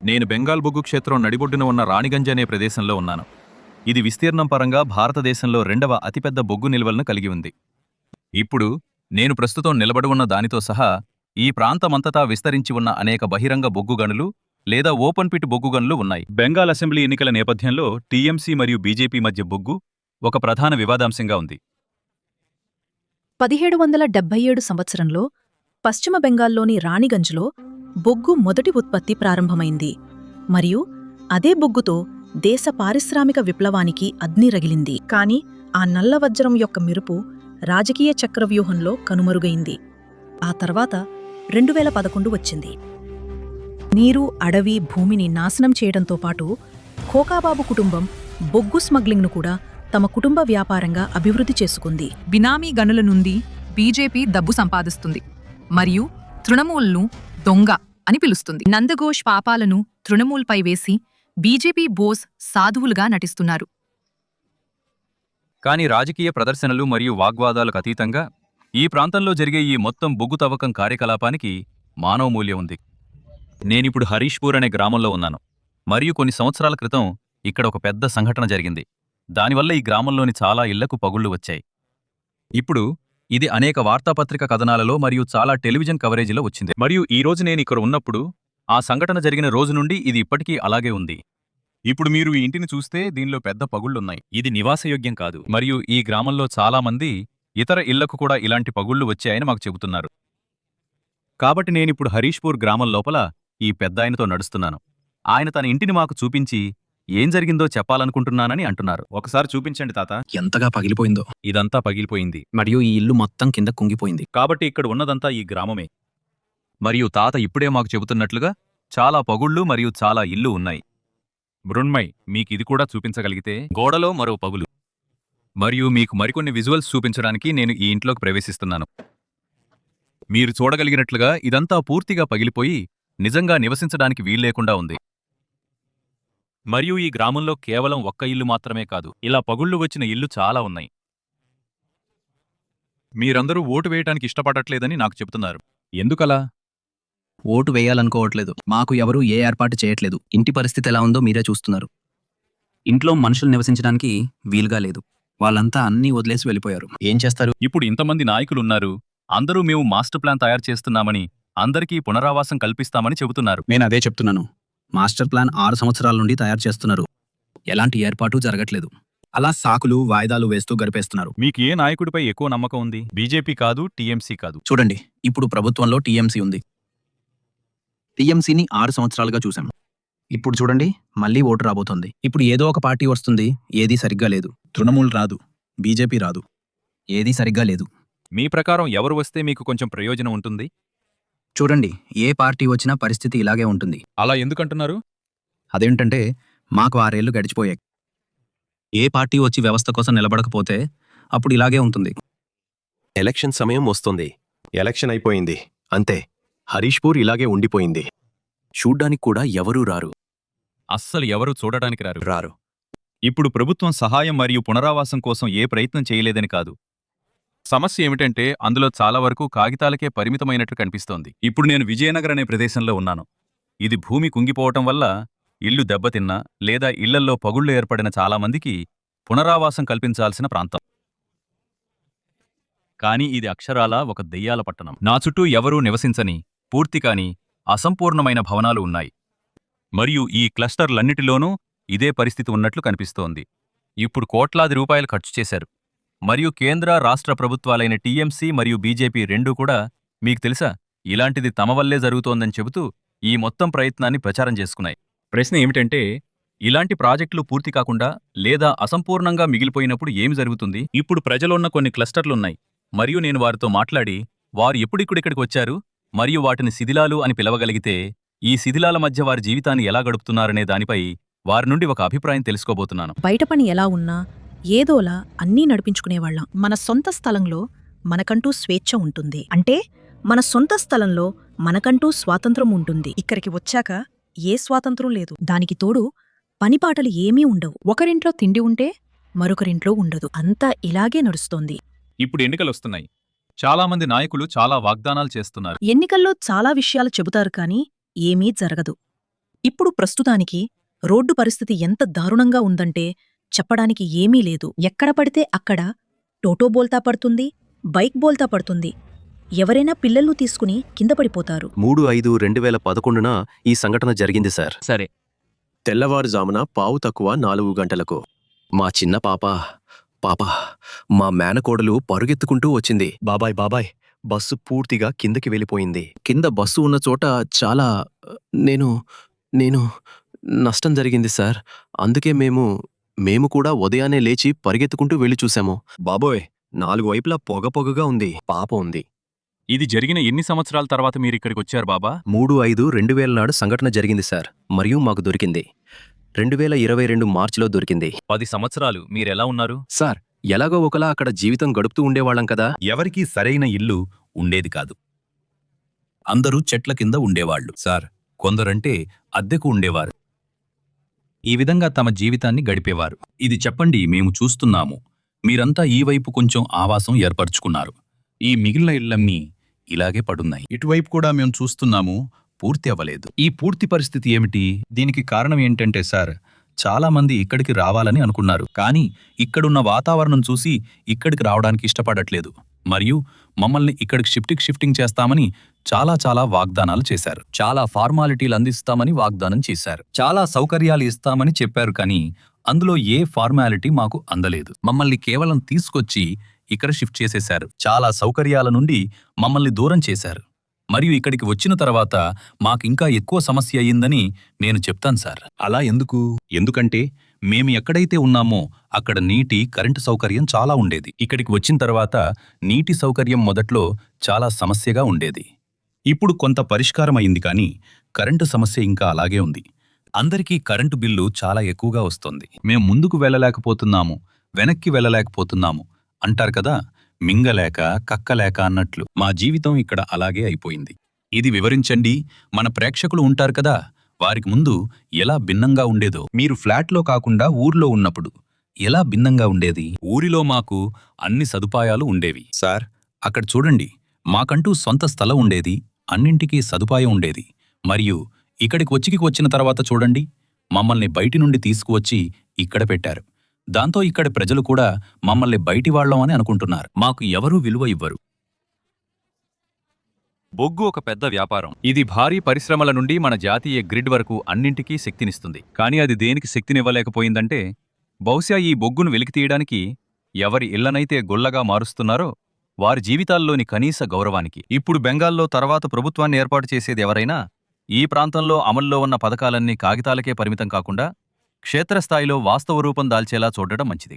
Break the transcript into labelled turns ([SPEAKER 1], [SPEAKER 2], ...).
[SPEAKER 1] నేను బెంగాల్ బొగ్గు క్షేత్రం నడిబొడ్డున ఉన్న రాణిగంజ్ అనే ప్రదేశంలో ఉన్నాను. ఇది విస్తీర్ణం పరంగా భారతదేశంలో రెండవ అతిపెద్ద బొగ్గు నిల్వలను కలిగి ఉంది. ఇప్పుడు నేను ప్రస్తుతం నిలబడి ఉన్న దానితో సహా ఈ ప్రాంతమంతటా విస్తరించి ఉన్న అనేక బహిరంగ బొగ్గు గనులు లేదా ఓపెన్ పిట్ బొగ్గు గనులు ఉన్నాయి. బెంగాల్ అసెంబ్లీ ఎన్నికల నేపథ్యంలో టీఎంసీ మరియు బీజేపీ మధ్య బొగ్గు ఒక ప్రధాన వివాదాంశంగా ఉంది.
[SPEAKER 2] 1777 సంవత్సరంలో పశ్చిమ బెంగాల్లోని రాణిగంజ్లో బొగ్గు మొదటి ఉత్పత్తి ప్రారంభమైంది మరియు అదే బొగ్గుతో దేశ పారిశ్రామిక విప్లవానికి అగ్ని రగిలింది. కాని ఆ నల్ల వజ్రం యొక్క మెరుపు రాజకీయ చక్రవ్యూహంలో కనుమరుగైంది. ఆ తర్వాత 2011 వచ్చింది. నీరు, అడవి, భూమిని నాశనం చేయడంతో పాటు ఖోకాబాబు కుటుంబం బొగ్గు స్మగ్లింగ్ను కూడా తమ కుటుంబ వ్యాపారంగా అభివృద్ధి చేసుకుంది.
[SPEAKER 3] బినామీ గనుల నుండి బీజేపీ డబ్బు సంపాదిస్తుంది మరియు తృణమూల్ను దొంగ అని పిలుస్తుంది. నందఘోష్ పాపాలను తృణమూల్పై వేసి బీజేపీ బోస్ సాధువులుగా నటిస్తున్నారు.
[SPEAKER 1] కానీ రాజకీయ ప్రదర్శనలు మరియు వాగ్వాదాలకు అతీతంగా ఈ ప్రాంతంలో జరిగే ఈ మొత్తం బొగ్గు తవ్వకం కార్యకలాపానికి మానవ మూల్యం ఉంది. నేనిప్పుడు హరీష్పూర్ అనే గ్రామంలో ఉన్నాను మరియు కొన్ని సంవత్సరాల క్రితం ఇక్కడ ఒక పెద్ద సంఘటన జరిగింది. దానివల్ల ఈ గ్రామంలోని చాలా ఇళ్లకు పగుళ్లు వచ్చాయి. ఇప్పుడు ఇది అనేక వార్తాపత్రిక కథనాలలో మరియు చాలా టెలివిజన్ కవరేజీలో వచ్చింది. మరియు ఈ రోజు నేను ఇక్కడ ఉన్నప్పుడు ఆ సంఘటన జరిగిన రోజు నుండి ఇది ఇప్పటికీ అలాగే ఉంది. ఇప్పుడు మీరు ఈ ఇంటిని చూస్తే దీనిలో పెద్ద పగుళ్లున్నాయి. ఇది నివాసయోగ్యం కాదు మరియు ఈ గ్రామంలో చాలా మంది ఇతర ఇళ్లకు కూడా ఇలాంటి పగుళ్లు వచ్చాయని మాకు చెబుతున్నారు. కాబట్టి నేనిప్పుడు హరీష్పూర్ గ్రామం లోపల ఈ పెద్దాయనతో నడుస్తున్నాను. ఆయన తన ఇంటిని మాకు చూపించి ఏం జరిగిందో చెప్పాలనుకుంటున్నానని అంటున్నారు. ఒకసారి చూపించండి తాత.
[SPEAKER 4] ఎంతగా పగిలిపోయిందో.
[SPEAKER 1] ఇదంతా పగిలిపోయింది
[SPEAKER 4] మరియు ఈ ఇల్లు మొత్తం కింద కుంగిపోయింది.
[SPEAKER 1] కాబట్టి ఇక్కడ ఉన్నదంతా ఈ గ్రామమే. మరియు తాత ఇప్పుడే మాకు చెబుతున్నట్లుగా చాలా పగుళ్ళు మరియు చాలా ఇల్లు ఉన్నాయి. మృణ్మయ్, మీకిది కూడా చూపించగలిగితే. గోడలో మరో పగులు. మరియు మీకు మరికొన్ని విజువల్స్ చూపించడానికి నేను ఈ ఇంట్లోకి ప్రవేశిస్తున్నాను. మీరు చూడగలిగినట్లుగా ఇదంతా పూర్తిగా పగిలిపోయి నిజంగా నివసించడానికి వీల్లేకుండా ఉంది. మరియు ఈ గ్రామంలో కేవలం ఒక్క ఇల్లు మాత్రమే కాదు, ఇలా పగుళ్లు వచ్చిన ఇల్లు చాలా ఉన్నాయి. మీరందరూ ఓటు వేయటానికి ఇష్టపడట్లేదని నాకు చెబుతున్నారు. ఎందుకలా?
[SPEAKER 4] ఓటు వేయాలనుకోవట్లేదు. మాకు ఎవరూ ఏ ఏర్పాటు చేయట్లేదు. ఇంటి పరిస్థితి ఎలా ఉందో మీరే చూస్తున్నారు. ఇంట్లో మనుషులు నివసించడానికి వీలుగా లేదు. వాళ్ళంతా అన్నీ వదిలేసి వెళ్ళిపోయారు. ఏం చేస్తారు?
[SPEAKER 1] ఇప్పుడు ఇంతమంది నాయకులున్నారు. అందరూ మేము మాస్టర్ ప్లాన్ తయారు చేస్తున్నామని, అందరికీ పునరావాసం కల్పిస్తామని చెబుతున్నారు.
[SPEAKER 4] నేనదే చెప్తున్నాను. మాస్టర్ ప్లాన్ 6 సంవత్సరాల నుండి తయారు చేస్తున్నారు. ఎలాంటి ఏర్పాటు జరగట్లేదు. అలా సాకులు, వాయిదాలు వేస్తూ గడిపేస్తున్నారు.
[SPEAKER 1] మీకు ఏ నాయకుడిపై ఎక్కువ నమ్మకం ఉంది? బీజేపీ కాదు, టీఎంసీ కాదు.
[SPEAKER 4] చూడండి, ఇప్పుడు ప్రభుత్వంలో టీఎంసీ ఉంది. టీఎంసీని 6 సంవత్సరాలుగా చూశాం. ఇప్పుడు చూడండి, మళ్లీ ఓటు రాబోతోంది. ఇప్పుడు ఏదో ఒక పార్టీ వస్తుంది. ఏదీ సరిగ్గా లేదు. తృణమూల్ రాదు, బీజేపీ రాదు. ఏదీ సరిగ్గా లేదు.
[SPEAKER 1] మీ ప్రకారం ఎవరు వస్తే మీకు కొంచెం ప్రయోజనం ఉంటుంది?
[SPEAKER 4] చూడండి, ఏ పార్టీ వచ్చినా పరిస్థితి ఇలాగే ఉంటుంది.
[SPEAKER 1] అలా ఎందుకంటున్నారు?
[SPEAKER 4] అదేంటంటే మాకు 6 ఏళ్లు గడిచిపోయాయి. ఏ పార్టీ వచ్చి వ్యవస్థ కోసం నిలబడకపోతే అప్పుడు ఇలాగే ఉంటుంది.
[SPEAKER 5] ఎలక్షన్ సమయం వస్తుంది. ఎలక్షన్ అయిపోయింది, అంతే. హరీష్పూర్ ఇలాగే ఉండిపోయింది. చూడ్డానికి కూడా ఎవరూ రారు.
[SPEAKER 1] అస్సలు ఎవరూ చూడడానికి రారు. ఇప్పుడు ప్రభుత్వం సహాయం మరియు పునరావాసం కోసం ఏ ప్రయత్నం చేయలేదని కాదు. సమస్య ఏమిటంటే అందులో చాలా వరకు కాగితాలకే పరిమితమైనట్లు కనిపిస్తోంది. ఇప్పుడు నేను విజయనగర్ అనే ప్రదేశంలో ఉన్నాను. ఇది భూమి కుంగిపోవటం వల్ల ఇల్లు దెబ్బతిన్నా లేదా ఇళ్లల్లో పగుళ్లు ఏర్పడిన చాలామందికి పునరావాసం కల్పించాల్సిన ప్రాంతం. కానీ ఇది అక్షరాలా ఒక దెయ్యాల పట్టణం. నా చుట్టూ ఎవరూ నివసించని, పూర్తికాని, అసంపూర్ణమైన భవనాలు ఉన్నాయి. మరియు ఈ క్లస్టర్లన్నిటిలోనూ ఇదే పరిస్థితి ఉన్నట్లు కనిపిస్తోంది. ఇప్పుడు కోట్లాది రూపాయలు ఖర్చు చేశారు. మరియు కేంద్ర, రాష్ట్ర ప్రభుత్వాలైన టీఎంసీ మరియు బీజేపీ రెండూ కూడా మీకు తెలుసా ఇలాంటిది తమ వల్లే జరుగుతోందని చెబుతూ ఈ మొత్తం ప్రయత్నాన్ని ప్రచారం చేసుకున్నాయి. ప్రశ్న ఏమిటంటే, ఇలాంటి ప్రాజెక్టులు పూర్తి కాకుండా లేదా అసంపూర్ణంగా మిగిలిపోయినప్పుడు ఏమి జరుగుతుంది? ఇప్పుడు ప్రజలున్న కొన్ని క్లస్టర్లున్నాయి మరియు నేను వారితో మాట్లాడి వారు ఎప్పుడిక్కడికి వచ్చారు మరియు వాటిని శిథిలాలు అని పిలవగలిగితే ఈ శిథిలాల మధ్య వారి జీవితాన్ని ఎలా గడుపుతున్నారనే దానిపై వారి నుండి ఒక అభిప్రాయం తెలుసుకోబోతున్నాను.
[SPEAKER 2] బయట పని ఎలా ఉన్నా ఏదోలా అన్నీ నడిపించుకునేవాళ్లం. మన సొంత స్థలంలో మనకంటూ స్వేచ్ఛ ఉంటుంది. అంటే మన సొంత స్థలంలో మనకంటూ స్వాతంత్రం ఉంటుంది. ఇక్కడికి వచ్చాక ఏ స్వాతంత్రం లేదు. దానికి తోడు పనిపాటలు ఏమీ ఉండవు. ఒకరింట్లో తిండి ఉంటే మరొకరింట్లో ఉండదు. అంతా ఇలాగే నడుస్తోంది.
[SPEAKER 1] ఇప్పుడు ఎన్నికలొస్తున్నాయి. చాలామంది నాయకులు చాలా వాగ్దానాలు చేస్తున్నారు.
[SPEAKER 2] ఎన్నికల్లో చాలా విషయాలు చెబుతారు కానీ ఏమీ జరగదు. ఇప్పుడు ప్రస్తుతానికి రోడ్డు పరిస్థితి ఎంత దారుణంగా ఉందంటే చెప్పడానికి ఏమీ లేదు. ఎక్కడ పడితే అక్కడ టోటో బోల్తా పడుతుంది, బైక్ బోల్తా పడుతుంది. ఎవరైనా పిల్లల్ని తీసుకుని కింద పడిపోతారు.
[SPEAKER 5] 3/5/2011న ఈ సంఘటన జరిగింది సార్.
[SPEAKER 1] సరే.
[SPEAKER 5] తెల్లవారుజామున 4:15 గంటలకు మా చిన్న పాప మా మేనకోడలు పరుగెత్తుకుంటూ వచ్చింది. బాబాయ్ బస్సు పూర్తిగా కిందకి వెళ్ళిపోయింది. కింద బస్సు ఉన్న చోట చాలా నేను నష్టం జరిగింది సార్. అందుకే మేము కూడా ఉదయాన్నే లేచి పరిగెత్తుకుంటూ వెళ్ళి చూశాము. బాబోయ్, 4 వైపులా పొగగా ఉంది. పాప ఉంది.
[SPEAKER 1] ఇది జరిగిన ఎన్ని సంవత్సరాల తర్వాత మీరిక్కడికొచ్చారు బాబా?
[SPEAKER 5] 3/5/2000 నాడు సంఘటన జరిగింది సార్. మరియు మాకు దొరికింది 2022 మార్చిలో దొరికింది.
[SPEAKER 1] 10 సంవత్సరాలు మీరెలా ఉన్నారు?
[SPEAKER 5] సార్, ఎలాగో ఒకలా అక్కడ జీవితం గడుపుతూ ఉండేవాళ్ళం కదా.
[SPEAKER 1] ఎవరికీ సరైన ఇల్లు ఉండేది కాదు.
[SPEAKER 6] అందరూ చెట్ల కింద ఉండేవాళ్లు సార్. కొందరంటే అద్దెకు ఉండేవారు.
[SPEAKER 1] ఈ విధంగా తమ జీవితాన్ని గడిపేవారు.
[SPEAKER 6] ఇది చెప్పండి, మేము చూస్తున్నాము. మీరంతా ఈ వైపు కొంచెం ఆవాసం ఏర్పరచుకున్నారు. ఈ మిగిలిన ఇళ్లన్నీ ఇలాగే పడున్నాయి. ఇటువైపు కూడా మేము చూస్తున్నాము, పూర్తి అవ్వలేదు. ఈ పూర్తి పరిస్థితి ఏమిటి? దీనికి కారణం ఏంటంటే సార్, చాలా మంది ఇక్కడికి రావాలని అనుకున్నారు. కానీ ఇక్కడున్న వాతావరణం చూసి ఇక్కడికి రావడానికి ఇష్టపడట్లేదు. మరియు మమ్మల్ని ఇక్కడికి షిఫ్టింగ్ చేస్తామని చాలా వాగ్దానాలు చేశారు. చాలా ఫార్మాలిటీలు అందిస్తామని వాగ్దానం చేశారు. చాలా సౌకర్యాలు ఇస్తామని చెప్పారు. కానీ అందులో ఏ ఫార్మాలిటీ మాకు అందలేదు. మమ్మల్ని కేవలం తీసుకొచ్చి ఇక్కడ షిఫ్ట్ చేసేశారు. చాలా సౌకర్యాల నుండి మమ్మల్ని దూరం చేశారు. మరియు ఇక్కడికి వచ్చిన తర్వాత మాకింకా ఎక్కువ సమస్య అయ్యిందని నేను చెప్తాను సార్. అలా ఎందుకు? ఎందుకంటే మేము ఎక్కడైతే ఉన్నామో అక్కడ నీటి, కరెంటు సౌకర్యం చాలా ఉండేది. ఇక్కడికి వచ్చిన తర్వాత నీటి సౌకర్యం మొదట్లో చాలా సమస్యగా ఉండేది. ఇప్పుడు కొంత పరిష్కారం అయింది. కానీ కరెంటు సమస్య ఇంకా అలాగే ఉంది. అందరికీ కరెంటు బిల్లు చాలా ఎక్కువగా వస్తోంది. మేం ముందుకు వెళ్ళలేకపోతున్నాము, వెనక్కి వెళ్ళలేకపోతున్నాము అంటారు కదా, మింగలేక కక్కలేక అన్నట్లు. మా జీవితం ఇక్కడ అలాగే అయిపోయింది. ఇది వివరించండి. మన ప్రేక్షకులు ఉంటారు కదా, వారికి ముందు ఎలా భిన్నంగా ఉండేదో. మీరు ఫ్లాట్లో కాకుండా ఊర్లో ఉన్నప్పుడు ఎలా భిన్నంగా ఉండేది? ఊరిలో మాకు అన్ని సదుపాయాలు ఉండేవి సార్. అక్కడ చూడండి, మాకంటూ సొంత స్థలం ఉండేది, అన్నింటికీ సదుపాయం ఉండేది. మరియు ఇక్కడికి వచ్చిన తర్వాత చూడండి, మమ్మల్ని బయటి నుండి తీసుకువచ్చి ఇక్కడ పెట్టారు. దాంతో ఇక్కడి ప్రజలు కూడా మమ్మల్ని బయటి వాళ్ళం అని అనుకుంటున్నారు. మాకు ఎవరూ విలువ ఇవ్వరు.
[SPEAKER 1] బొగ్గు ఒక పెద్ద వ్యాపారం. ఇది భారీ పరిశ్రమల నుండి మన జాతీయ గ్రిడ్ వరకు అన్నింటికీ శక్తినిస్తుంది. కానీ అది దేనికి శక్తినివ్వలేకపోయిందంటే, బహుశా ఈ బొగ్గును వెలికితీయడానికి ఎవరి ఇళ్లనైతే గొల్లగా మారుస్తున్నారో వారి జీవితాల్లోని కనీస గౌరవానికి. ఇప్పుడు బెంగాల్లో తర్వాత ప్రభుత్వాన్ని ఏర్పాటు చేసేది ఎవరైనా ఈ ప్రాంతంలో అమల్లో ఉన్న పథకాలన్నీ కాగితాలకే పరిమితం కాకుండా క్షేత్రస్థాయిలో వాస్తవ రూపం దాల్చేలా చూడడం మంచిది.